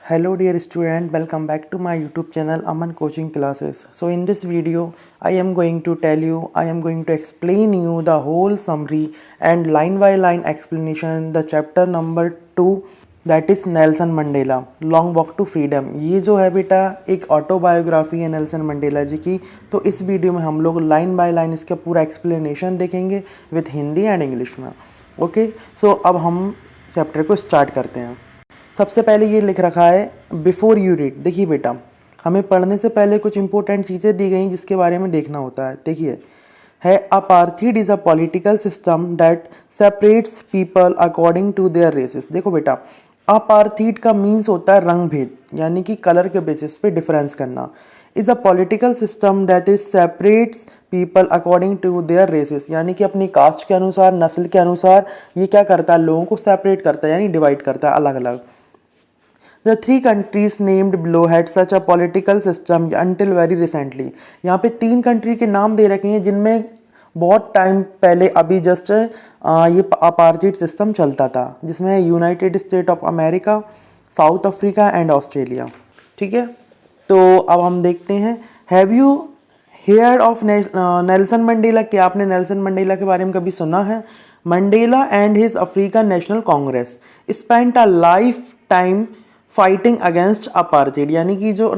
Hello dear student, welcome back to my YouTube channel Aman Coaching Classes. So in this video, I am going to explain you the whole summary and line by line explanation the chapter number 2, that is Nelson Mandela long walk to freedom. ये जो है बेटा एक autobiography है Nelson Mandela जी की। तो इस video में हम लोग लाइन बाय लाइन इसका पूरा एक्सप्लेनेशन देखेंगे विथ हिंदी एंड इंग्लिश में। ओके, सो अब हम चैप्टर को स्टार्ट करते हैं। सबसे पहले ये लिख रखा है बिफोर यू रीड। देखिए बेटा, हमें पढ़ने से पहले कुछ इंपॉर्टेंट चीज़ें दी गई जिसके बारे में देखना होता है। देखिए, है apartheid is a political system that separates people according to their races. देखो बेटा, अपार्थीड का मीन्स होता है रंग भेद, यानी कि कलर के बेसिस पे डिफरेंस करना। Is a political system that is separates people according to their races, यानी कि अपनी कास्ट के अनुसार, नस्ल के अनुसार ये क्या करता है, लोगों को सेपरेट करता है, यानी डिवाइड करता है अलग अलग। The three countries named below had such a political system until very recently। यहाँ पे 3 कंट्री के नाम दे रखे हैं जिनमें बहुत टाइम पहले अभी जस्ट ये अपार्थाइड सिस्टम चलता था, जिसमें United state of America, south Africa and Australia. ठीक है, तो अब हम देखते हैं, have you heard of Nelson Mandela? क्या आपने नेल्सन मंडेला के बारे में कभी सुना है? Mandela and his African national Congress spent a life time fighting against apartheid, यानी कि जो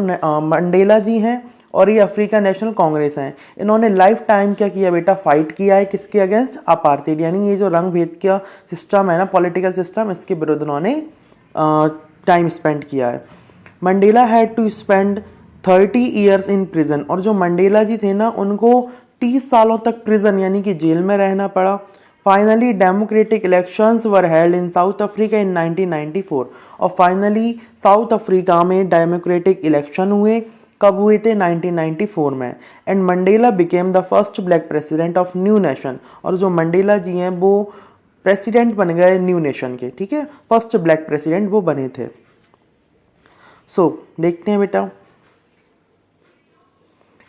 मंडेला जी हैं और ये अफ्रीकन नेशनल कांग्रेस हैं, इन्होंने लाइफ टाइम क्या किया बेटा, फाइट किया है किसके अगेंस्ट? अपार्थाइड, यानी ये जो रंग भेद का सिस्टम है ना, पॉलिटिकल सिस्टम, इसके विरुद्ध उन्होंने टाइम स्पेंड किया है। Mandela had to spend 30 years in prison, और जो मंडेला जी थे ना उनको 30 सालों तक प्रिजन यानी कि जेल में रहना पड़ा। Finally democratic elections were held in south Africa in 1994, और फाइनली साउथ अफ्रीका में डेमोक्रेटिक इलेक्शन हुए। कब हुए थे? 1994 में। And Mandela became the first black president of new nation, और जो मंडेला जी हैं वो प्रेसिडेंट बन गए न्यू नेशन के। ठीक है, फर्स्ट ब्लैक प्रेसिडेंट वो बने थे। सो देखते हैं बेटा,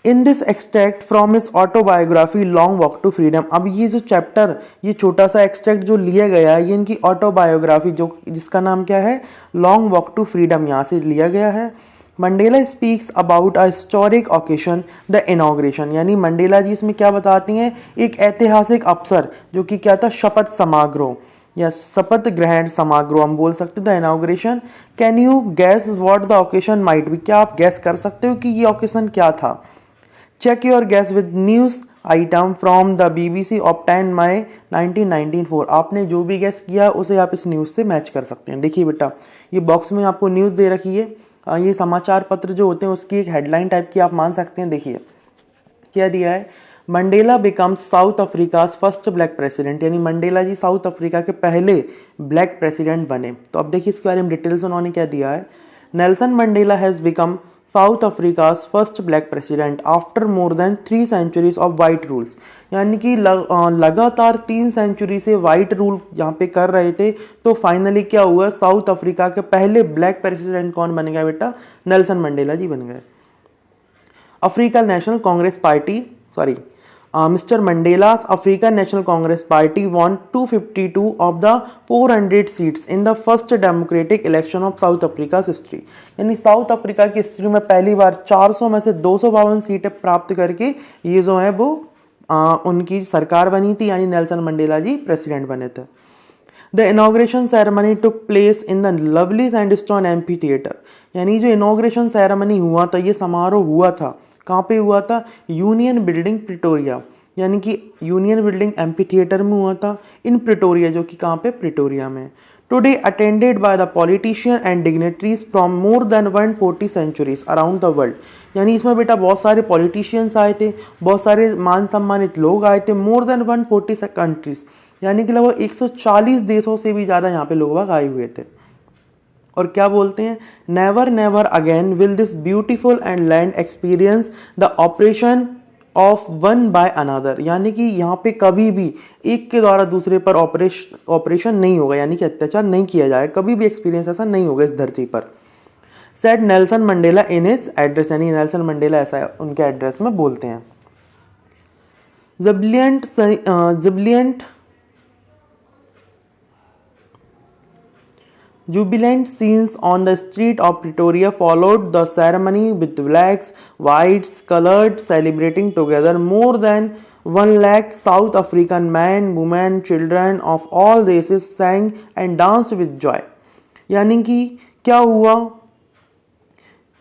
in this extract from his autobiography long walk to freedom. अब ये जो चैप्टर, ये छोटा सा एक्सट्रैक्ट जो लिया गया है, ये इनकी ऑटोबायोग्राफी जो जिसका नाम क्या है, लॉन्ग वॉक टू फ्रीडम, यहाँ से लिया गया है। Mandela speaks about a historic occasion the inauguration, यानी मंडेला जी इसमें क्या बताती हैं, एक ऐतिहासिक अवसर जो कि क्या था, शपथ समारोह या शपथ ग्रहण समारोह हम बोल सकते, the inauguration. Can you gas what the occasion might be? क्या आप गैस कर सकते हो कि ये ओकेशन क्या था? Check your guess with news item from the BBC of 10 May 1994। आपने जो भी गैस किया उसे आप इस न्यूज़ से मैच कर सकते हैं। देखिए बेटा, ये बॉक्स में आपको न्यूज़ दे रखी है, ये समाचार पत्र जो होते हैं उसकी एक हेडलाइन टाइप की आप मान सकते हैं। देखिए क्या दिया है, Mandela becomes south Africa first black president, यानी मंडेला जी साउथ अफ्रीका के पहले ब्लैक प्रेसिडेंट बने। तो अब देखिए इसके बारे में डिटेल्स उन्होंने क्या दिया है। Nelson Mandela has become South Africa first black president after more than 3 centuries of white rules, यानी कि लगातार 3 सेंचुरी से वाइट रूल यहाँ पे कर रहे थे। तो फाइनली क्या हुआ, साउथ अफ्रीका के पहले ब्लैक प्रेसिडेंट कौन बन गया बेटा? नेल्सन मंडेला जी बन गए। African national Congress party, sorry, Mr. Mandela's African National Congress Party won 252 of the 400 seats in the first democratic election of South Africa's history। यानी साउथ अफ्रीका की हिस्ट्री में पहली बार 400 में से 252 सीटें प्राप्त करके ये जो है वो उनकी सरकार बनी थी, यानी नेल्सन मंडेला जी प्रेसिडेंट बने थे। The inauguration ceremony took place in the lovely sandstone amphi theatre, यानी जो इनॉग्रेशन सेरेमनी हुआ था, ये समारोह हुआ था, कहाँ पे हुआ था? यूनियन बिल्डिंग प्रिटोरिया, यानी कि यूनियन बिल्डिंग एम्फी थिएटर में हुआ था इन प्रिटोरिया, जो कि कहाँ पे? प्रिटोरिया में। Today attended by the politician and dignitaries from more than 140 centuries around the world, यानी इसमें बेटा बहुत सारे पॉलिटिशियंस आए थे, बहुत सारे मान सम्मानित लोग आए थे, मोर देन 140 कंट्रीज, यानी कि लगभग 140 देशों से भी ज़्यादा यहाँ पे लोग आए हुए थे। और क्या बोलते हैं, never never again will this beautiful and land experience the operation of one by another, यानी कि यहाँ पे कभी भी एक के द्वारा दूसरे पर ऑपरेशन नहीं होगा, यानी कि अत्याचार नहीं किया जाएगा, कभी भी एक्सपीरियंस ऐसा नहीं होगा इस धरती पर। Said Nelson Mandela in his address, यानी नेल्सन मंडेला ऐसा उनके एड्रेस में बोलते हैं। Jubilant scenes on the street of Pretoria followed the ceremony with blacks, whites, colored celebrating together. More than 1 lakh South African men, women, children of all races sang and danced with joy. यानी कि क्या हुआ,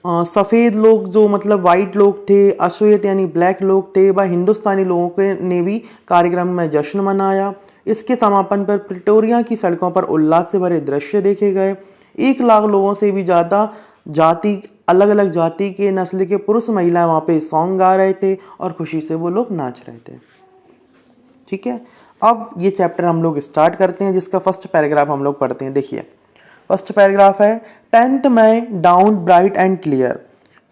सफ़ेद लोग जो मतलब white लोग थे, अश्वेत यानी ब्लैक लोग थे, वह हिंदुस्तानी लोगों के ने भी कार्यक्रम में जश्न मनाया। इसके समापन पर प्रिटोरिया की सड़कों पर उल्लास से भरे दृश्य देखे गए। 1 लाख लोगों से भी ज़्यादा जाति, अलग अलग जाति के नस्ल के पुरुष महिलाएं वहाँ पे सॉन्ग गा रहे थे और खुशी से वो लोग नाच रहे थे। ठीक है, अब ये चैप्टर हम लोग स्टार्ट करते हैं, जिसका फर्स्ट पैराग्राफ हम लोग पढ़ते हैं। देखिए, फर्स्ट पैराग्राफ है, 10th May dawned bright and clear.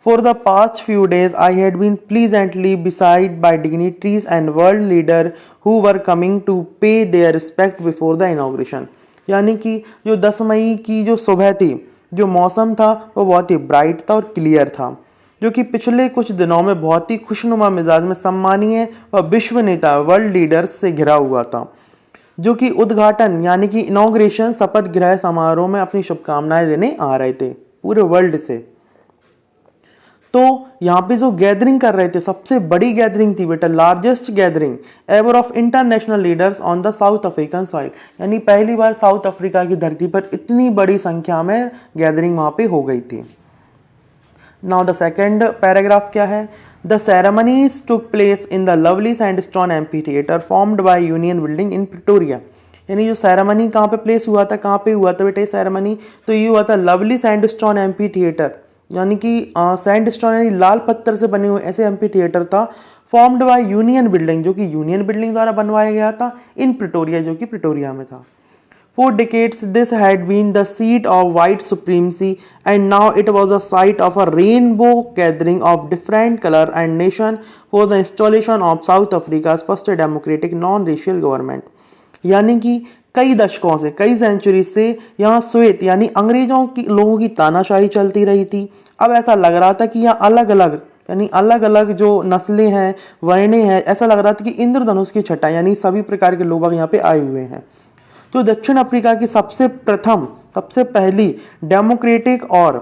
For the past few days I had been pleasantly beside by dignitaries and world leaders who were coming to pay their respect before the inauguration. यानी कि जो 10 मई की जो सुबह थी, जो मौसम था वो बहुत ही ब्राइट था और क्लियर था, जो कि पिछले कुछ दिनों में बहुत ही खुशनुमा मिजाज में सम्मानीय व विश्व नेता वर्ल्ड लीडर्स से घिरा हुआ था, जो कि उद्घाटन यानी कि इनॉग्रेशन शपथ ग्रहण समारोह में अपनी शुभकामनाएं देने आ रहे थे पूरे वर्ल्ड से। तो यहाँ पे जो गैदरिंग कर रहे थे, सबसे बड़ी गैदरिंग थी बेटा, largest gathering ever of international leaders on the south African soil, यानी पहली बार साउथ अफ्रीका की धरती पर इतनी बड़ी संख्या में गैदरिंग वहाँ पे हो गई थी। नाउ द सेकेंड पैराग्राफ क्या है, The ceremonies took place in the lovely sandstone amphitheater formed by Union Building in Pretoria. यानी जो सेरेमनी कहाँ पे प्लेस हुआ था, कहाँ पे हुआ था बेटा ये सेरेमनी, तो ये हुआ था लवली सैंडस्टोन एम्पी थिएटर, यानी कि सैंडस्टोन यानी लाल पत्थर से बने हुए ऐसे एम्पी थिएटर था, फॉर्म्ड बाय यूनियन बिल्डिंग, जो कि यूनियन बिल्डिंग द्वारा बनवाया गया था, इन प्रिटोरिया, जो कि प्रिटोरिया में था। For decades this had been the seat of white supremacy, and now it was the site of a rainbow gathering of different color and nation for the installation of South Africa's first democratic non-racial government. यानी कि कई दशकों से, कई century से यहाँ श्वेत यानी अंग्रेजों की लोगों की तानाशाही चलती रही थी। अब ऐसा लग रहा था कि यहाँ अलग अलग यानी अलग अलग जो नस्लें हैं, वर्णें हैं, ऐसा लग रहा था कि इंद्रधनुष की छटा यानी सभी प्रकार के लोग यहाँ पे आए हुए हैं। तो दक्षिण अफ्रीका की सबसे पहली डेमोक्रेटिक और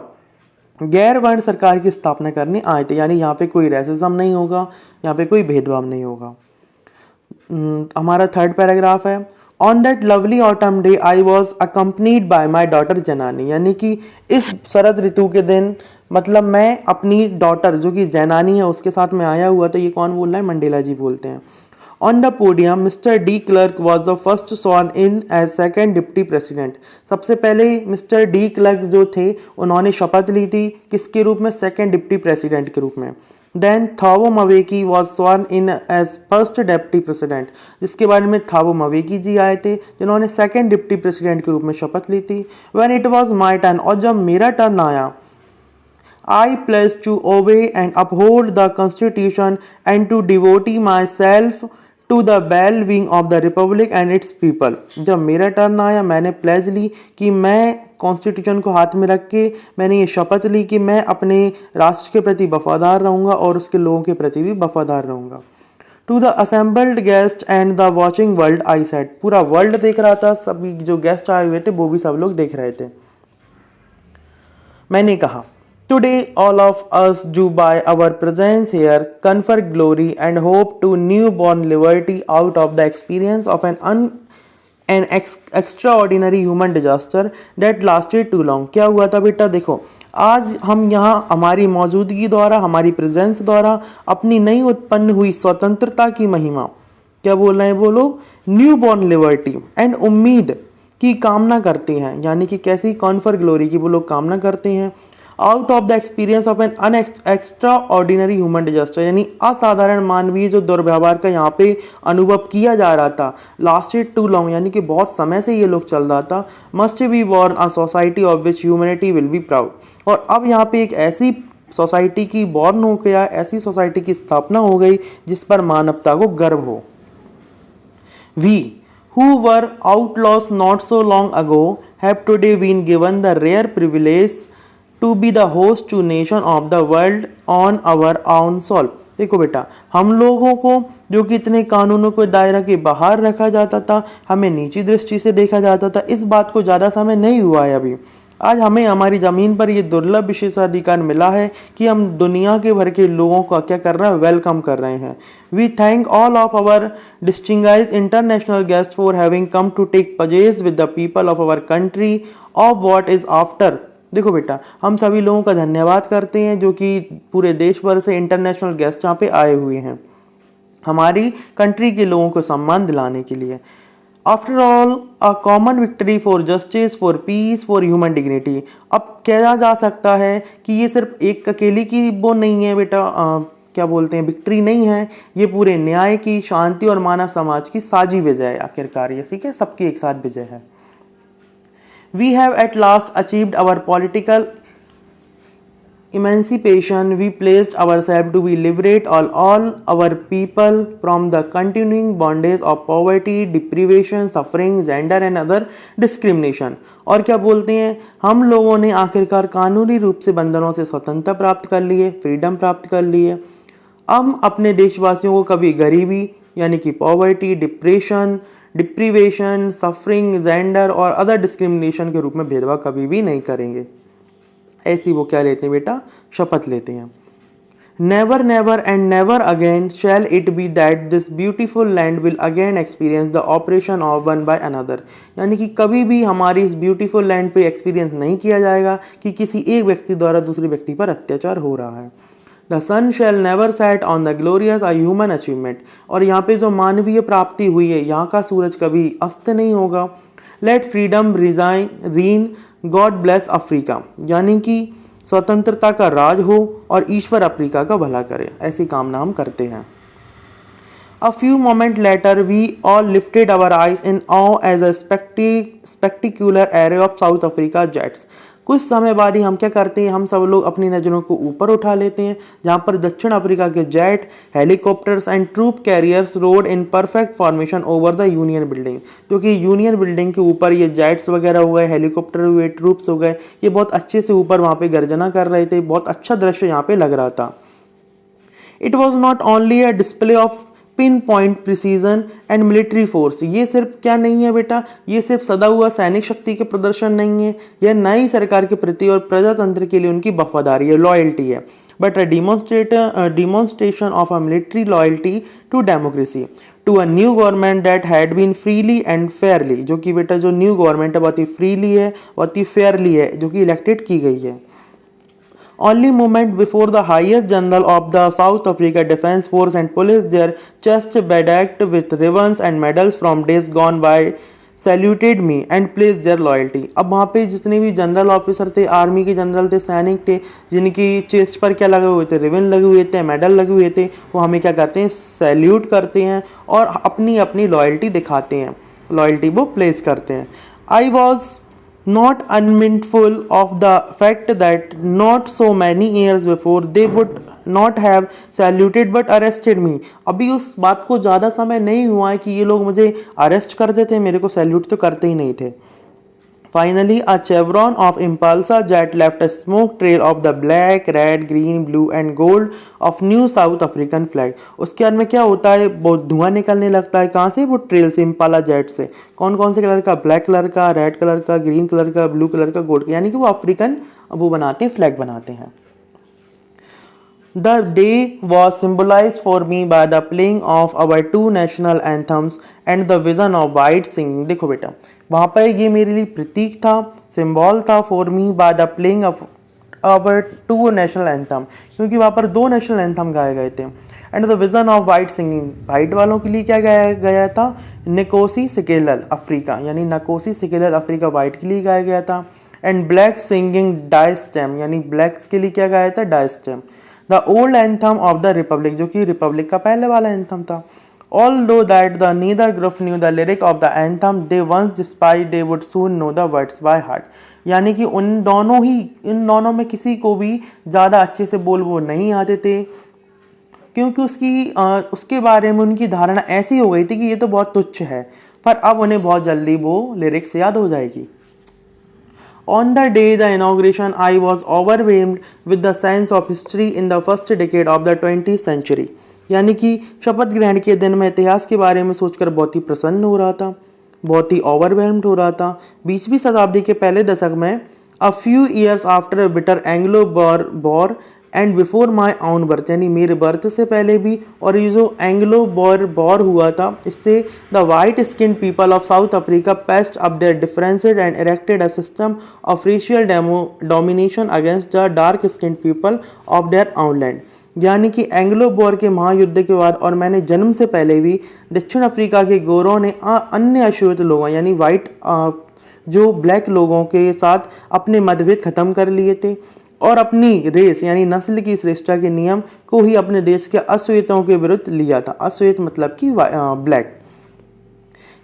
गैर वर्ण सरकार की स्थापना करने आए थे, यानी यहाँ पे कोई रेसिज्म नहीं होगा, यहाँ पे कोई भेदभाव नहीं होगा। हमारा थर्ड पैराग्राफ है, on that lovely autumn day I was accompanied by my daughter जनानी, यानी कि इस शरद ऋतु के दिन मतलब मैं अपनी डॉटर जो कि जैनानी है उसके साथ में आया हुआ। तो ये कौन बोल रहा है, मंडेला जी बोलते हैं। On the podium, Mr. D. Clerk was the first sworn in as second deputy president. सबसे पहले मिस्टर डी क्लर्क जो थे उन्होंने शपथ ली थी, किसके रूप में, सेकंड डिप्टी प्रेसिडेंट के रूप में। Then Thabo Mbeki was sworn in as first deputy president, जिसके बारे में थाबो मवेकी जी आए थे जिन्होंने सेकंड डिप्टी प्रेसिडेंट के रूप में शपथ ली थी। When it was my turn, और जब मेरा टर्न आया, I pledge to obey and uphold the constitution and to devote myself to the well-being of the republic and its people. जब मेरा टर्न आया मैंने प्लेज ली कि मैं कॉन्स्टिट्यूशन को हाथ में रख के मैंने ये शपथ ली कि मैं अपने राष्ट्र के प्रति वफादार रहूँगा और उसके लोगों के प्रति भी वफादार रहूँगा। To the assembled guest and the watching world I said, पूरा वर्ल्ड देख रहा था, सभी जो गेस्ट आए हुए थे वो भी सब लोग देख रहे थे। मैंने कहा, Today all of us do by our presence here confer glory and hope to newborn liberty out of the experience of an extraordinary human disaster that lasted too long. क्या हुआ था बेटा, देखो आज हम यहाँ हमारी मौजूदगी द्वारा, हमारी प्रेजेंस द्वारा अपनी नई उत्पन्न हुई स्वतंत्रता की महिमा, क्या बोल रहे हैं वो लोग, न्यू बॉर्न लिबर्टी एंड उम्मीद की कामना करते हैं, यानी कि कैसी, कॉन्फर ग्लोरी की वो लोग कामना करते हैं। Out of the experience of an extra ordinary human disaster, यानी असाधारण मानवीय जो दुर्व्यवहार का यहाँ पे अनुभव किया जा रहा था, लास्टेड टू लॉन्ग, यानी कि बहुत समय से ये लोग चल रहा था। Must be born a society of which humanity will be proud, और अब यहाँ पे एक ऐसी सोसाइटी की बॉर्न हो गया, ऐसी सोसाइटी की स्थापना हो गई जिस पर मानवता को गर्व हो। We who were outlaws not so long ago have today been given the rare privilege to be the host to nation of the world on our own soil. देखो बेटा, हम लोगों को जो कि इतने कानूनों के दायरा के बाहर रखा जाता था, हमें नीची दृष्टि से देखा जाता था, इस बात को ज़्यादा समय नहीं हुआ है अभी। आज हमें हमारी ज़मीन पर ये दुर्लभ विशेषाधिकार मिला है कि हम दुनिया के भर के लोगों का क्या कर रहे हैं, वेलकम कर रहे हैं। We thank all of our distinguished international guest for having come to take pages with the people of our country of what is after. देखो बेटा, हम सभी लोगों का धन्यवाद करते हैं जो कि पूरे देश भर से इंटरनेशनल गेस्ट यहाँ पे आए हुए हैं हमारी कंट्री के लोगों को सम्मान दिलाने के लिए। After all a common victory for justice, for piece, for human dignity. अब कहा जा सकता है कि ये सिर्फ एक अकेली की वो नहीं है बेटा, क्या बोलते हैं, विक्ट्री नहीं है, ये पूरे न्याय की, शांति और मानव समाज की साझी विजय है। आखिरकार ये ठीक है, सबकी एक साथ विजय है। We have at last achieved our political emancipation. We placed ourselves to be liberate all our people from the continuing bondage of poverty, deprivation, suffering, gender and other discrimination. और क्या बोलते हैं, हम लोगों ने आखिरकार कानूनी रूप से बंधनों से स्वतंत्रता प्राप्त कर ली है, फ्रीडम प्राप्त कर ली है। हम अपने देशवासियों को कभी गरीबी यानी कि पॉवर्टी, डिप्रीवेशन, सफरिंग, जेंडर और अदर डिस्क्रिमिनेशन के रूप में भेदभाव कभी भी नहीं करेंगे। ऐसी वो क्या लेते हैं बेटा, शपथ लेते हैं। Never never and never again shall it be that this beautiful land will again experience the operation of one by another. यानी कि कभी भी हमारी इस ब्यूटीफुल लैंड पे एक्सपीरियंस नहीं किया जाएगा कि किसी एक व्यक्ति द्वारा दूसरे व्यक्ति पर अत्याचार हो रहा है। The sun shall never set on the glorious a human achievement. और यहाँ पे जो मानवीय प्राप्ति हुई है, यहाँ का सूरज कभी अस्त नहीं होगा। Let freedom reign, God bless Africa. यानी कि स्वतंत्रता का राज हो और ईश्वर अफ्रीका का भला करे, ऐसी कामना हम करते हैं। A few moments later, we all lifted our eyes in awe as a spectacular array of South Africa jets. कुछ समय बाद ही हम क्या करते हैं, हम सब लोग अपनी नज़रों को ऊपर उठा लेते हैं, जहाँ पर दक्षिण अफ्रीका के jet, helicopters and troop carriers rode in perfect formation over the union building. जो कि यूनियन बिल्डिंग के ऊपर ये जेट्स वगैरह हो गए, हेलीकॉप्टर हुए, ट्रूप्स हो गए, ये बहुत अच्छे से ऊपर वहाँ पे गर्जना कर रहे थे। बहुत अच्छा दृश्य यहाँ पे लग रहा था। It was not only a display of pin point precision and military force. ये सिर्फ क्या नहीं है बेटा, ये सिर्फ सदा हुआ सैनिक शक्ति के प्रदर्शन नहीं है, यह नई सरकार के प्रति और प्रजातंत्र के लिए उनकी वफादारी है, लॉयल्टी है, but a demonstration of a military loyalty to democracy, to a new government that had been freely and fairly. जो कि बेटा जो न्यू गवर्नमेंट है बहुत ही फ्रीली है, बहुत ही फेयरली है, जो कि इलेक्टेड की गई है। Only moment before the highest general of the South Africa Defence Force and Police, their chest bedecked with ribbons and medals from days gone by, saluted me and placed their loyalty. अब वहाँ पे जितने भी general officer थे, army के general थे, सैनिक थे, जिनकी चेस्ट पर क्या लगे हुए थे, रिबन लगे हुए थे, मेडल लगे हुए थे, वो हमें क्या करते हैं, सैल्यूट करते हैं और अपनी अपनी लॉयल्टी दिखाते हैं, लॉयल्टी वो प्लेस करते हैं। I was not unmindful of the fact that not so many years before they would not have saluted but arrested me. अभी उस बात को ज़्यादा समय नहीं हुआ है कि ये लोग मुझे अरेस्ट करते थे, मेरे को सैल्यूट तो करते ही नहीं थे। Finally, a chevron of Impulsa jet left a smoke trail of the black, red, green, blue and gold of New South African flag. उसके बाद में क्या होता है, बहुत धुआं निकलने लगता है। कहाँ से, वो ट्रेल से, इम्पाला जेट से। कौन कौन से कलर का, ब्लैक कलर का, रेड कलर का, ग्रीन कलर का, ब्लू कलर का, गोल्ड का, यानी कि वो अफ्रीकन वो बनाते हैं, फ्लैग बनाते हैं। The day was symbolized for me by the playing of our two national anthems and the vision of white singing. देखो बेटा, वहाँ पर ये मेरे लिए प्रतीक था, सिंबल था for me by the playing of our two national anthem, क्योंकि वहाँ पर दो नेशनल एंथम गाए गए थे। And the vision of white singing, white वालों के लिए क्या गाया गया था, नकोसी सिकेलल अफ्रीका, यानी नकोसी सिकेलल अफ्रीका वाइट के लिए गाया गया था। एंड ब्लैक सिंगिंग डायस्टेम, यानी ब्लैक्स के लिए क्या गाया था, Die Stem. The old anthem of the republic, जो कि रिपब्लिक का पहले वाला एंथम था। Although that the neither group knew the lyric of the anthem they once despised, they would soon know the words by heart. यानी कि इन दोनों में किसी को भी ज़्यादा अच्छे से बोल वो नहीं आते थे, क्योंकि उसके बारे में उनकी धारणा ऐसी हो गई थी कि ये तो बहुत तुच्छ है, पर अब उन्हें बहुत जल्दी वो लिरिक्स याद हो जाएगी। On the day the inauguration, I was overwhelmed with the sense of history in the first decade of the 20th century. यानी कि शपथ ग्रहण के दिन मैं इतिहास के बारे में सोचकर बहुत ही प्रसन्न हो रहा था, बहुत ही ओवरवेल्म्ड हो रहा था। 20वीं शताब्दी के पहले दशक में a few years after bitter Anglo war and before my on birth, यानी मेरे बर्थ से पहले भी और ये जो एंग्लो वॉर हुआ था, इससे the white skin people of South Africa paste up their differences and erected a system of racial domination against the dark skin people of their on land. यानी कि एंग्लो वॉर के महायुद्ध के बाद और मैंने जन्म से पहले भी दक्षिण अफ्रीका के गोरों ने अन्य अश्वेत लोगों यानी वाइट जो ब्लैक लोगों के साथ अपने मतभेद खत्म कर लिए थे और अपनी रेस यानी नस्ल की श्रेष्ठता के नियम को ही अपने देश के अश्वेतों के विरुद्ध लिया था। अश्वेत मतलब कि ब्लैक।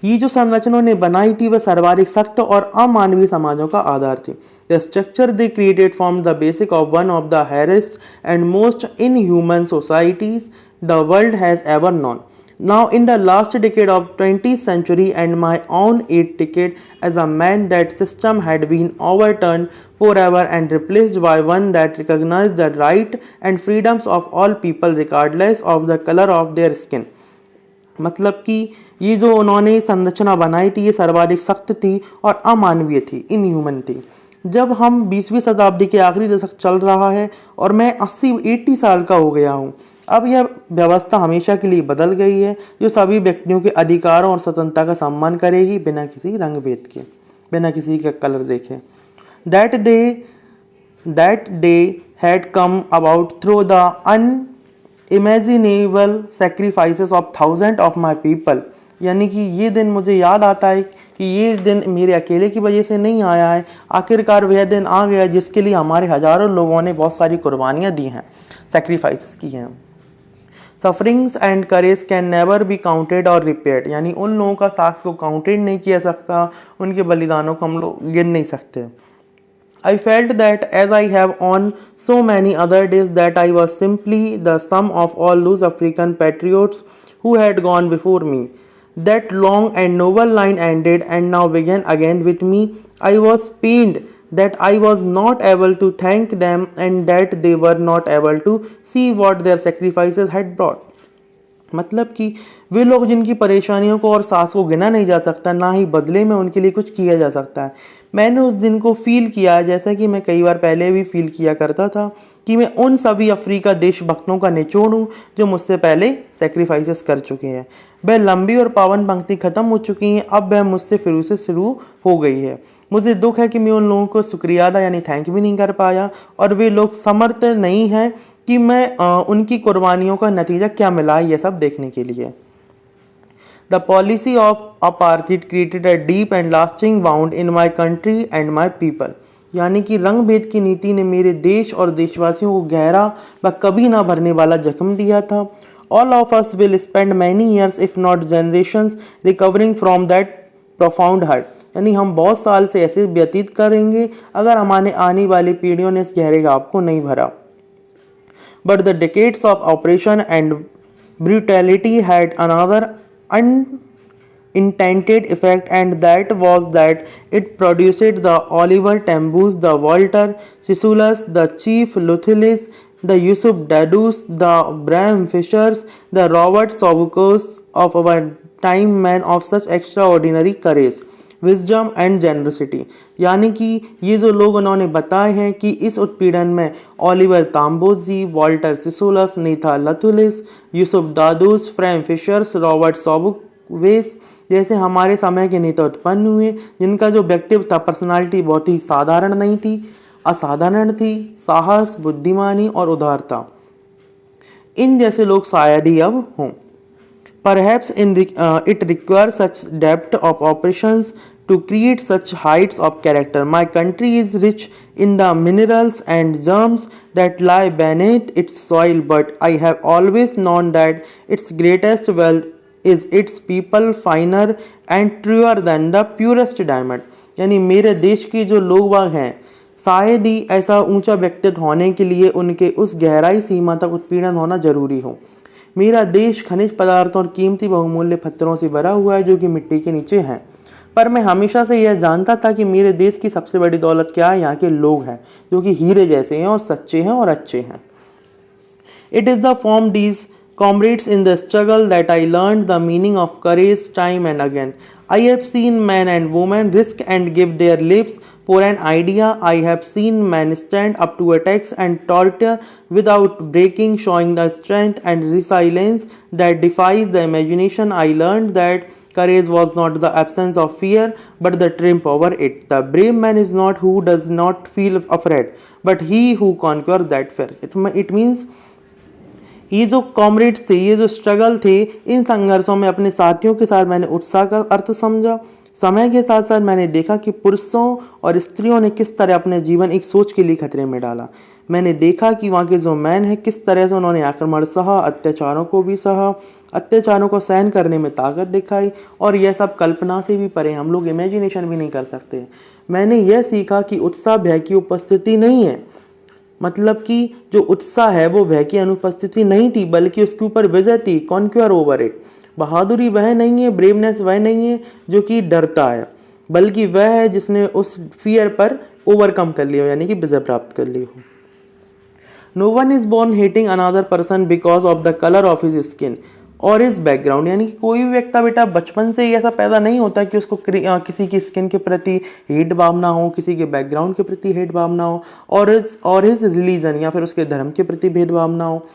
ये जो संरचनाओं ने बनाई थी वह सर्वाधिक सख्त और अमानवीय समाजों का आधार थी। The structure they created form the basic of one of the harassed and most inhuman societies the world has ever known. Now in the last decade of 20th century and my own 8th decade as a man, that system had been overturned forever and replaced by one that recognized the right and freedoms of all people regardless of the color of their skin। मतलब कि ये जो उन्होंने संरचना बनाई थी ये सर्वाधिक सख्त थी और अमानवीय थी, इनह्यूमन थी। जब हम 20वीं शताब्दी के आखिरी दशक चल रहा है और मैं 80 साल का हो गया हूँ, अब यह व्यवस्था हमेशा के लिए बदल गई है जो सभी व्यक्तियों के अधिकारों और स्वतंत्रता का सम्मान करेगी बिना किसी रंग भेद के, बिना किसी का कलर देखे। That day had come about through the unimaginable sacrifices of thousands of my people। यानी कि ये दिन मुझे याद आता है कि ये दिन मेरे अकेले की वजह से नहीं आया है, आखिरकार वह दिन आ गया जिसके लिए हमारे हजारों लोगों ने बहुत सारी कुर्बानियाँ दी हैं, सेक्रीफाइसेस की हैं। Sufferings and courage can never be counted और रिपेयर्ड, यानी उन लोगों का साक्ष्य को काउंटेड नहीं किया सकता, उनके बलिदानों को हम लोग गिन नहीं सकते। I felt that as I have on so many other days that I was simply the sum of all those African patriots who had gone before me. That long and noble line ended and now began again with me. I was pained that I was not able to thank them and that they were not able to see what their sacrifices had brought। मतलब कि वे लोग जिनकी परेशानियों को और सास को गिना नहीं जा सकता, ना ही बदले में उनके लिए कुछ किया जा सकता है। मैंने उस दिन को फील किया है जैसा कि मैं कई बार पहले भी फील किया करता था कि मैं उन सभी अफ्रीका देशभक्तों का निचोड़ हूँ जो मुझसे पहले सेक्रीफाइसेस कर चुके हैं। वह लंबी और पावन पंक्ति खत्म हो चुकी हैं, अब वह मुझसे फिर से शुरू हो गई है। मुझे दुख है कि मैं उन लोगों को शुक्रिया अदा यानी थैंक भी नहीं कर पाया और वे लोग समर्थ नहीं हैं कि मैं उनकी कुर्बानियों का नतीजा क्या मिला है ये सब देखने के लिए। The policy of apartheid created a deep and lasting wound in my country and my people। यानी कि रंग भेद की नीति ने मेरे देश और देशवासियों को गहरा व कभी ना भरने वाला जख्म दिया था। All of us will spend many years if not generations recovering from that profound hurt। यानी हम बहुत साल से ऐसे व्यतीत करेंगे अगर हमारे आने वाली पीढ़ियों ने इस गहरे घाव को नहीं भरा। But the decades of oppression and brutality had another unintended effect, and that was that it produced the Oliver Tambos, the Walter Sissoulus, the Chief Luthilis, the Yusuf Dadus, the Bram Fishers, the Robert Sobukos of our time, men of such extraordinary courage, wisdom and generosity. यानी कि ये जो लोग उन्होंने बताए हैं कि इस उत्पीड़न में Oliver Tambos ji, Walter Sisulus, Nita Luthulis, Yusuf Dadoos, Bram Fischers, Robert Sobukwes जैसे हमारे समय के नेता उत्पन्न हुए जिनका जो व्यक्तित्व था, पर्सनालिटी बहुत ही साधारण नहीं थी, असाधारण थी, साहस, बुद्धिमानी और उदारता। इन जैसे लोग शायद ही अब हों। Perhaps it requires such depth of operations to create such heights of character। My country is rich in the minerals and germs that lie beneath its soil, but I have always known that its greatest wealth is its people, finer and truer than the purest diamond। यानी मेरे देश के जो लोग बाग हैं शायद ही ऐसा ऊंचा व्यक्तित्व होने के लिए उनके उस गहराई सीमा तक उत्पीड़न होना जरूरी हो। मेरा देश खनिज पदार्थों और कीमती बहुमूल्य पत्थरों से भरा हुआ है जो कि मिट्टी के नीचे हैं। पर मैं हमेशा से यह जानता था कि मेरे देश की सबसे बड़ी दौलत क्या है, यहाँ के लोग हैं जो कि हीरे जैसे हैं और सच्चे हैं और अच्छे हैं। It is the form these comrades in the struggle that I learned the meaning of courage time and again. I have seen men and women risk and give their lives for an idea. I have seen men stand up to attacks and torture without breaking, showing the strength and resilience that defies the imagination. I learned that courage was not the absence of fear, but the triumph over it. The brave man is not who does not feel afraid, but he who conquers that fear. It means ये जो comrades थे, ये जो struggle थे, इन संघर्षों में अपने साथियों के साथ मैंने उत्साह का अर्थ समझा। समय के साथ साथ मैंने देखा कि पुरुषों और स्त्रियों ने किस तरह अपने जीवन एक सोच के लिए खतरे में डाला। मैंने देखा कि वहाँ के जो मैन हैं किस तरह से उन्होंने आक्रमण सहा, अत्याचारों को भी सहा, अत्याचारों को सहन करने में ताकत दिखाई, और यह सब कल्पना से भी परे, हम लोग इमेजिनेशन भी नहीं कर सकते। मैंने यह सीखा कि उत्साह भय की उपस्थिति नहीं है, मतलब कि जो उत्साह है वो भय की अनुपस्थिति नहीं थी, बल्कि उसके ऊपर विजय थी, कॉन्क्योर ओवर इट। बहादुरी वह नहीं है, ब्रेवनेस वह नहीं है जो कि डरता है, बल्कि वह है जिसने उस फियर पर ओवरकम कर लिया हो, यानी कि विजय प्राप्त कर ली हो। No one is born hating another person because of the colour of his skin or his background, यानी कि कोई भी व्यक्ति बेटा बचपन से ही ऐसा पैदा नहीं होता कि उसको किसी की स्किन के प्रति हेट भावना हो, किसी के बैकग्राउंड के प्रति हेट भावना हो, और हिज रिलीजन या फिर उसके धर्म के प्रति भेद भावना हो।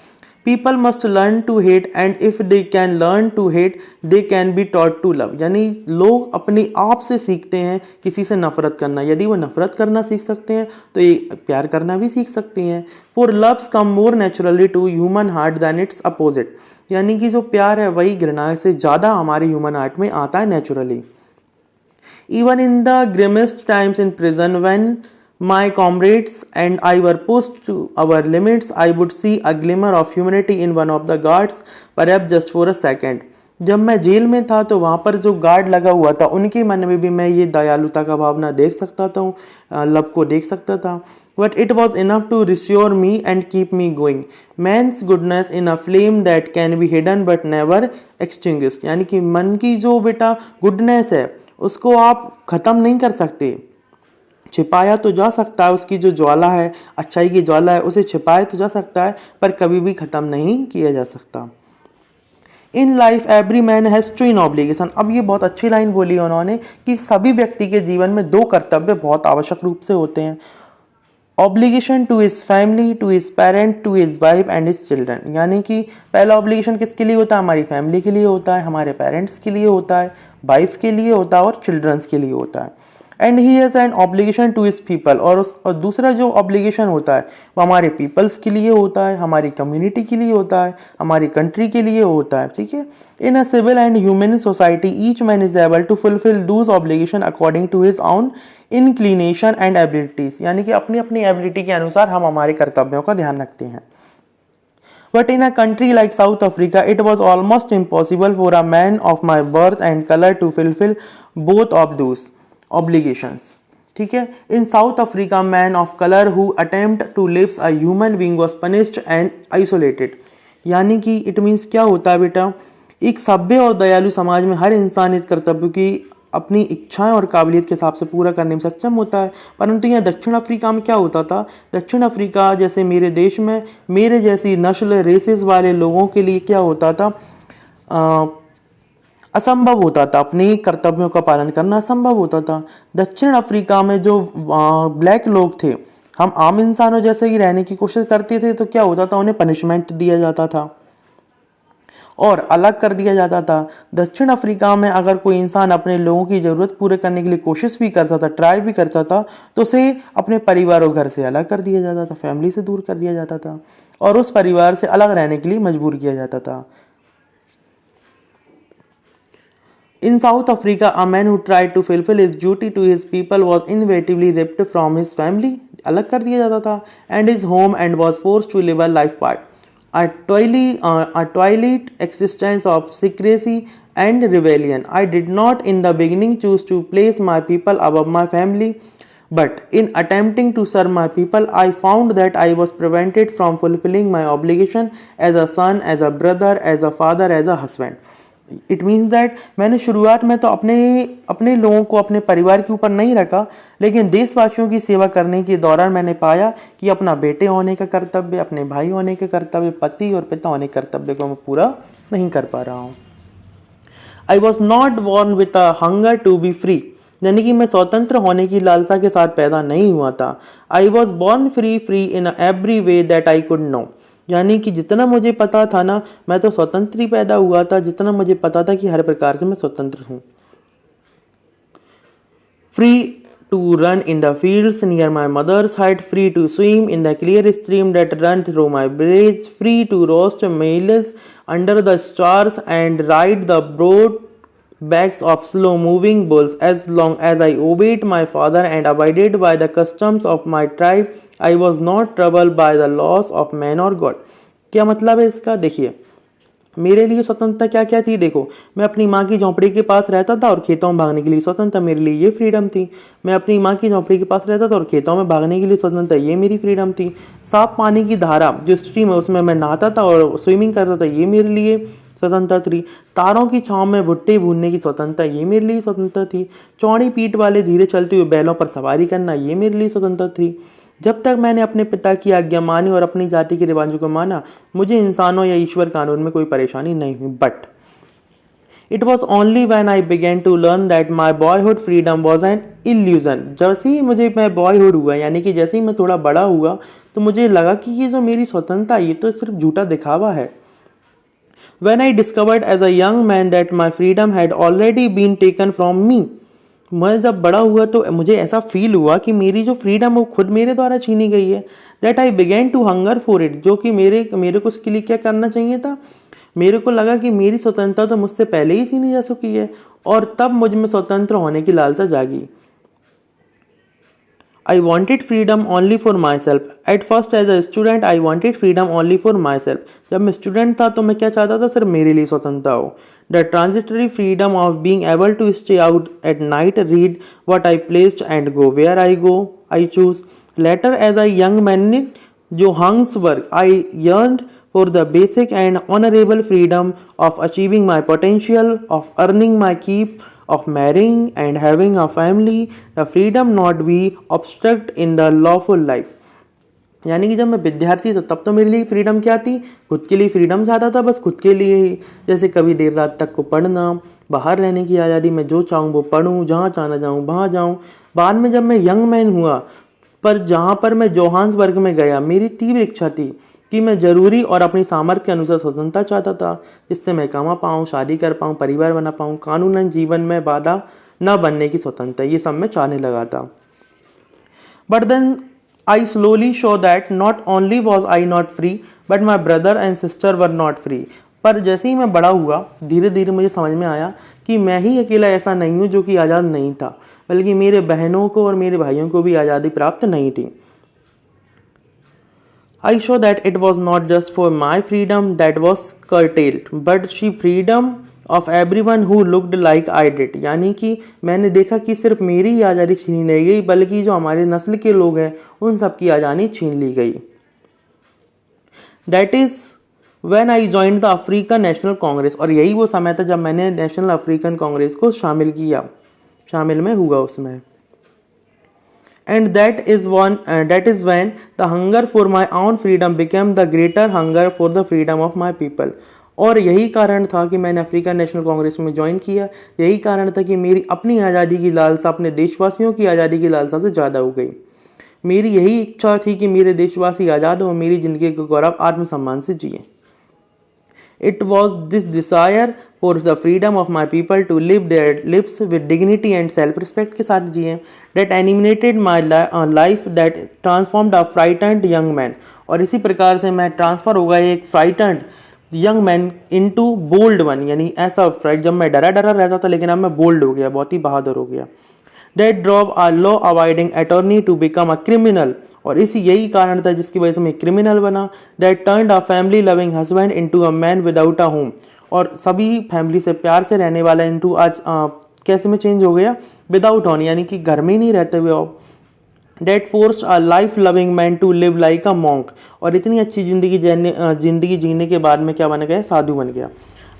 People must learn to hate and if they can learn to hate they can be taught to love, यानी लोग अपने आप से सीखते हैं किसी से नफरत करना। यदि वो नफरत करना सीख सकते हैं तो ये प्यार करना भी सीख सकते हैं। For loves come more naturally to human heart than its opposite, यानी कि जो प्यार है वही घृणा से ज़्यादा हमारे ह्यूमन हार्ट में आता है naturally. Even in the grimmest times in prison when my comrades and I were pushed to our limits, I would see a glimmer of humanity in one of the guards, perhaps just for a second. जब मैं jail में था तो वहाँ पर जो guard लगा हुआ था उनके मन में भी मैं ये दयालुता का भावना देख सकता था, लव को देख सकता था। But it was enough to reassure me and keep me going. Man's goodness in a flame that can be hidden but never extinguished, यानी कि मन की जो बेटा गुडनेस है उसको आप ख़त्म नहीं कर सकते, छिपाया तो जा सकता है। उसकी जो ज्वाला है, अच्छाई की ज्वाला है, उसे छिपाया तो जा सकता है पर कभी भी ख़त्म नहीं किया जा सकता। In life every man has twin obligation, अब ये बहुत अच्छी लाइन बोली उन्होंने कि सभी व्यक्ति के जीवन में दो कर्तव्य बहुत आवश्यक रूप से होते हैं। Obligation to his family, to his parent, to his wife and his children, यानी कि पहला ऑब्लिगेशन किसके लिए होता है? हमारी फैमिली के लिए होता है, हमारे पेरेंट्स के लिए होता है, वाइफ के लिए होता है और चिल्ड्रंस के लिए होता है। And he has an obligation to his people, और दूसरा जो ऑब्लिगेशन होता है वो हमारे पीपल्स के लिए होता है, हमारी कम्युनिटी के लिए होता है, हमारी कंट्री के लिए होता है। ठीक है। In a civil and human society each man is able to fulfil those obligation according to his own inclination and abilities, यानी कि अपनी अपनी एबिलिटी के अनुसार हम हमारे कर्तव्यों का ध्यान रखते हैं। But in a country like South Africa, it was almost impossible for a man of my birth and color to fulfill both of those obligations. ठीक है। In South Africa, man of color who attempt to live a human being was punished and isolated. यानी कि it means क्या होता है बेटा, एक सभ्य और दयालु समाज में हर इंसान इस कर्तव्य की अपनी इच्छाएं और काबिलियत के हिसाब से पूरा करने में सक्षम होता है। परंतु यहाँ दक्षिण अफ्रीका में क्या होता था, दक्षिण अफ्रीका जैसे मेरे देश में मेरे जैसी नस्ल रेसेस वाले लोगों के लिए क्या होता था, असंभव होता था, अपने कर्तव्यों का पालन करना असंभव होता था। दक्षिण अफ्रीका में जो ब्लैक लोग थे, हम आम इंसानों जैसे ही रहने की कोशिश करते थे तो क्या होता था, उन्हें पनिशमेंट दिया जाता था और अलग कर दिया जाता था। दक्षिण अफ्रीका में अगर कोई इंसान अपने लोगों की ज़रूरत पूरे करने के लिए कोशिश भी करता था, ट्राई भी करता था, तो उसे अपने परिवार और घर से अलग कर दिया जाता था, फैमिली से दूर कर दिया जाता था और उस परिवार से अलग रहने के लिए मजबूर किया जाता था। In South Africa, a man who tried to fulfill his duty to his people was inevitably ripped from his family, अलग कर दिया जाता था, and his home, and was forced to live a life apart. A twilight existence of secrecy and rebellion. I did not in the beginning choose to place my people above my family, but in attempting to serve my people, I found that I was prevented from fulfilling my obligation as a son, as a brother, as a father, as a husband. It means that मैंने शुरुआत में तो अपने अपने लोगों को अपने परिवार के ऊपर नहीं रखा, लेकिन देशवासियों की सेवा करने के दौरान मैंने पाया कि अपना बेटे होने का कर्तव्य, अपने भाई होने का कर्तव्य, पति और पिता होने के कर्तव्य को मैं पूरा नहीं कर पा रहा हूँ। I was not born with a hunger to be free, यानी कि मैं स्वतंत्र होने की लालसा के साथ पैदा नहीं हुआ था। I was born free in every way that I could know, यानी कि जितना मुझे पता था ना, मैं तो स्वतंत्र ही पैदा हुआ था जितना मुझे पता था कि हर प्रकार से मैं स्वतंत्र हूँ। Free to run in the fields near my mother's hut, free to swim in the clear stream that run through my village, free to roast meals under the stars and ride the broad backs of slow moving bulls. As long as I obeyed my father and abided by the customs of my tribe, I was not troubled by the laws of man or God. क्या मतलब है इसका? देखिए, मेरे लिए स्वतंत्रता क्या क्या थी। देखो, मैं अपनी माँ की झोंपड़ी के पास रहता था और खेतों में भागने के लिए स्वतंत्र, मेरे लिए ये फ्रीडम थी। मैं अपनी माँ की झोंपड़ी के पास रहता था और खेतों में भागने के लिए स्वतंत्र, ये मेरी फ्रीडम थी। साफ पानी की धारा जो स्ट्रीम है उसमें मैं नहाता था और स्विमिंग करता था, ये मेरे लिए स्वतंत्रता थी। तारों की छाँव में भुट्टे भूनने की स्वतंत्रता, ये मेरे लिए स्वतंत्रता थी। चौड़ी पीठ वाले धीरे चलते हुए बैलों पर सवारी करना, ये मेरे लिए स्वतंत्रता थी। जब तक मैंने अपने पिता की आज्ञा मानी और अपनी जाति के रिवाजों को माना, मुझे इंसानों या ईश्वर कानून में कोई परेशानी नहीं हुई। But it was only when I began to learn that my boyhood freedom was an illusion. जैसे ही मुझे मैं बॉयहुड हुआ, यानी कि जैसे ही मैं थोड़ा बड़ा हुआ, तो मुझे लगा कि ये जो मेरी स्वतंत्रता, ये तो सिर्फ झूठा दिखावा है। When I discovered as a young man that my freedom had already been taken from me, मैं जब बड़ा हुआ तो मुझे ऐसा फील हुआ कि मेरी जो फ्रीडम वो खुद मेरे द्वारा छीनी गई है। That I began to hunger for it, जो कि मेरे को उसके लिए क्या करना चाहिए था। मेरे को लगा कि मेरी स्वतंत्रता तो मुझसे पहले ही छीनी जा चुकी है, और तब मुझ में स्वतंत्र होने की लालसा जागी। I wanted freedom only for myself. At first as a student I wanted freedom only for myself. जब मैं स्टूडेंट था तो मैं क्या चाहता था, सिर्फ मेरे लिए स्वतंत्रता हो। The transitory freedom of being able to stay out at night, read what I pleased and go where I choose. Later as a young man in Johannesburg, I yearned for the basic and honorable freedom of achieving my potential, of earning my keep, of marrying and having a family, the freedom not be obstruct in the lawful life. यानी कि जब मैं विद्यार्थी था तब तो मेरे लिए फ्रीडम क्या थी, खुद के लिए फ्रीडम चाहता था, बस खुद के लिए ही। जैसे कभी देर रात तक को पढ़ना, बाहर रहने की आज़ादी, मैं जो चाहूँ वो पढ़ूँ, जहाँ चाहना जाऊँ वहाँ जाऊँ। बाद में जब मैं यंग मैन हुआ, पर जहाँ पर मैं जोहान्सबर्ग में गया, मेरी तीव्र इच्छा थी कि मैं जरूरी और अपनी सामर्थ्य के अनुसार स्वतंत्रता चाहता था, जिससे मैं कमा पाऊँ, शादी कर पाऊँ, परिवार बना पाऊँ, कानूनन जीवन में बाधा न बनने की स्वतंत्रता, ये सब मैं चाहने लगा था। But then I slowly saw that not only was I not free but my brother and sister were not free. पर जैसे ही मैं बड़ा हुआ, धीरे धीरे मुझे समझ में आया कि मैं ही अकेला ऐसा नहीं हूँ जो कि आज़ाद नहीं था, बल्कि मेरे बहनों को और मेरे भाइयों को भी आज़ादी प्राप्त नहीं थी। I show that it was not just for my freedom that was curtailed, but she freedom of everyone who looked like I did. यानी कि मैंने देखा कि सिर्फ मेरी ही आज़ादी छीनी नहीं गई, बल्कि जो हमारे नस्ल के लोग हैं उन सब की आज़ादी छीन ली गई। That is when I joined the African National Congress, और यही वो समय था जब मैंने नेशनल अफ्रीकन कांग्रेस को शामिल में हुआ उसमें। And that is when the hunger for my own freedom became the greater hunger for the freedom of my people. और यही कारण था कि मैंने अफ्रीकन नेशनल कांग्रेस में ज्वाइन किया। यही कारण था कि मेरी अपनी आज़ादी की लालसा अपने देशवासियों की आज़ादी की लालसा से ज़्यादा हो गई। मेरी यही इच्छा थी कि मेरे देशवासी आज़ाद हो, मेरी ज़िंदगी को गौरव आत्मसम्मान से जिए। It was this desire for the freedom of my people to live their lives with dignity and self-respect के साथ जिए that animated my life, that transformed a frightened young man. और इसी प्रकार से मैं ट्रांसफ़र हो गया एक frightened young man into bold one, यानी ऐसा जब मैं डरा रहता था, लेकिन अब मैं बोल्ड हो गया, बहुत ही बहादुर हो गया। That drove a law-abiding attorney to become a criminal, और इसी यही कारण था जिसकी वजह से मैं क्रिमिनल बना। That turned a family-loving husband into a man without a home, और सभी फैमिली से प्यार से रहने वाला इंटू आज कैसे में चेंज हो गया, विदाउट ऑन, यानी कि घर में ही नहीं रहते हुए। That forced a life-loving man to live like a monk, और इतनी अच्छी जिंदगी जीने के बाद में क्या बन गया, साधु बन गया।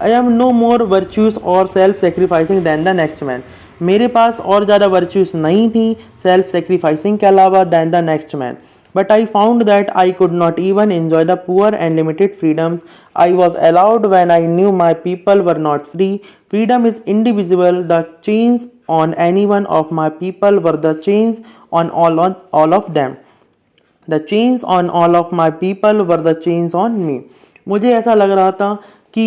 I am no more virtuous और self sacrificing than the next man. मेरे पास और ज़्यादा वर्च्यूज नहीं थी सेल्फ सेक्रीफाइसिंग के अलावा than the next man. But I found that I could not even enjoy the poor and limited freedoms I was allowed when I knew my people were not free. Freedom is indivisible. The chains on any one of my people were the chains on all of them. The chains on all of my people were the chains on me. मुझे ऐसा लग रहा था कि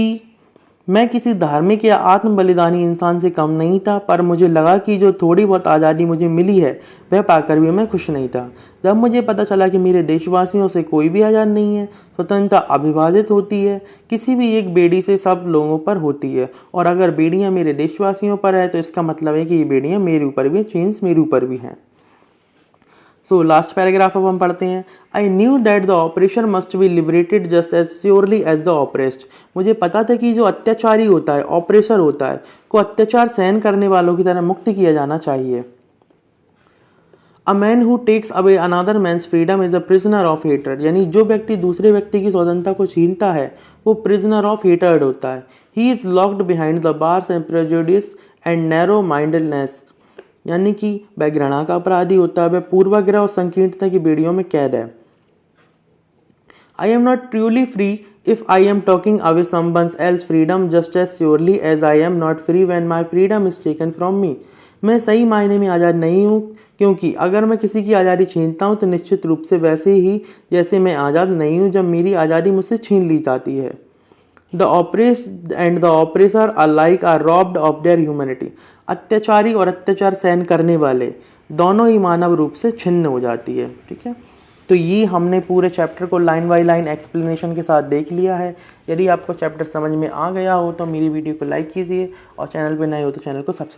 मैं किसी धार्मिक या आत्म बलिदानी इंसान से कम नहीं था, पर मुझे लगा कि जो थोड़ी बहुत आज़ादी मुझे मिली है वह पाकर भी मैं खुश नहीं था। जब मुझे पता चला कि मेरे देशवासियों से कोई भी आज़ाद नहीं है, स्वतंत्रता अविभाजित होती है, किसी भी एक बेड़ी से सब लोगों पर होती है, और अगर बेड़ियाँ मेरे देशवासियों पर है तो इसका मतलब है कि ये बेड़ियाँ मेरे ऊपर भी हैं, चेन्स मेरे ऊपर भी हैं। सो लास्ट पैराग्राफ अब हम पढ़ते हैं। I knew that the oppressor must be liberated just as surely as the oppressed. मुझे पता था कि जो अत्याचारी होता है, ऑपरेसर होता है, को अत्याचार सहन करने वालों की तरह मुक्त किया जाना चाहिए। A man who takes away another man's freedom is a prisoner of hatred. यानी जो व्यक्ति दूसरे व्यक्ति की स्वतंत्रता को छीनता है वो प्रिजनर ऑफ हेटर्ड होता है। He is locked behind the bars and prejudice and narrow mindedness. यानी कि वह घृणा का अपराधी होता है, वह पूर्वाग्रह और संकीर्णता की बेड़ियों में कैद है। I am not truly free if I am taking away someone else freedom just as surely as I am not free when my freedom is taken from me. मैं सही मायने में आज़ाद नहीं हूँ, क्योंकि अगर मैं किसी की आज़ादी छीनता हूँ तो निश्चित रूप से वैसे ही जैसे मैं आज़ाद नहीं हूँ जब मेरी आज़ादी मुझसे छीन ली जाती है। The oppressed and the oppressor alike are robbed of their humanity. अत्याचारी और अत्याचार सहन करने वाले दोनों ही मानव रूप से छिन्न हो जाती है। ठीक है, तो ये हमने पूरे चैप्टर को लाइन बाय लाइन एक्सप्लेनेशन के साथ देख लिया है। यदि आपको चैप्टर समझ में आ गया हो तो मेरी वीडियो को लाइक कीजिए और चैनल पे नए हो तो चैनल को सब्सक्राइब